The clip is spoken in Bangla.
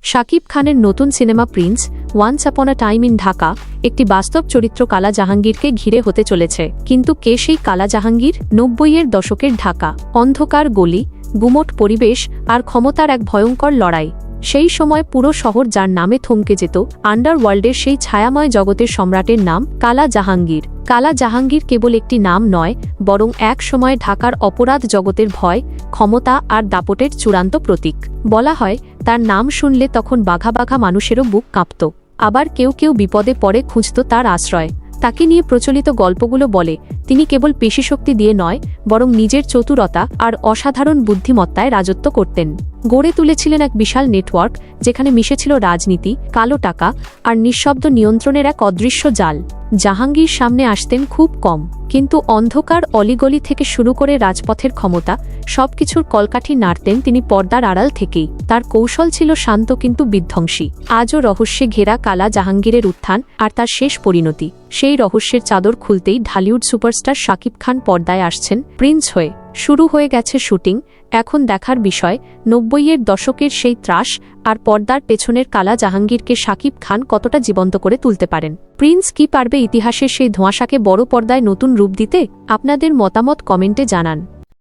শাকিব খানের নতুন cinema Prince once upon a time in Dhaka একটি বাস্তব চরিত্র কালা জাহাঙ্গীরকে ঘিরে হতে চলেছে। কিন্তু কে সেই কালা জাহাঙ্গীর? ৯০-এর দশকের ঢাকা, অন্ধকার গলি, গুমোট পরিবেশ আর ক্ষমতার এক ভয়ঙ্কর লড়াই। সেই সময় পুরো শহর যার নামে থমকে যেত, আন্ডারওয়ার্ল্ডের সেই ছায়াময় জগতের সম্রাটের নাম কালা জাহাঙ্গীর। কালা জাহাঙ্গীর কেবল একটি নাম নয়, বরং এক সময় ঢাকার অপরাধ জগতের ভয়, ক্ষমতা আর দাপটের চূড়ান্ত প্রতীক। বলা হয় তার নাম শুনলে তখন বাঘা বাঘা মানুষেরও বুক কাঁপত। আবার কেউ কেউ বিপদে পড়ে খুঁজত তার আশ্রয়। তাকে নিয়ে প্রচলিত গল্পগুলো বলে তিনি কেবল পেশিশক্তি দিয়ে নয়, বরং নিজের চতুরতা আর অসাধারণ বুদ্ধিমত্তায় রাজত্ব করতেন। গড়ে তুলেছিলেন এক বিশাল নেটওয়ার্ক, যেখানে মিশেছিল রাজনীতি, কালো টাকা আর নিঃশব্দ নিয়ন্ত্রণের এক অদৃশ্য জাল। জাহাঙ্গীর সামনে আসতেন খুব কম, কিন্তু অন্ধকার অলিগলি থেকে শুরু করে রাজপথের ক্ষমতা, সবকিছুর কলকাঠি নাড়তেন তিনি পর্দার আড়াল থেকেই। তার কৌশল ছিল শান্ত কিন্তু বিধ্বংসী। আজও রহস্যে ঘেরা কালা জাহাঙ্গীরের উত্থান আর তার শেষ পরিণতি। সেই রহস্যের চাদর খুলতেই ঢালিউড সুপারস্টার শাকিব খান পর্দায় আসছেন প্রিন্স হয়ে। শুরু হয়ে গেছে শুটিং। এখন দেখার বিষয় ৯০-এর দশকের সেই ত্রাস আর পর্দার পেছনের কালা জাহাঙ্গীরকে শাকিব খান কতটা জীবন্ত করে তুলতে পারেন। প্রিন্স কি পারবে ইতিহাসের সেই ধোঁয়াশাকে বড় পর্দায় নতুন রূপ দিতে? আপনাদের মতামত কমেন্টে জানান।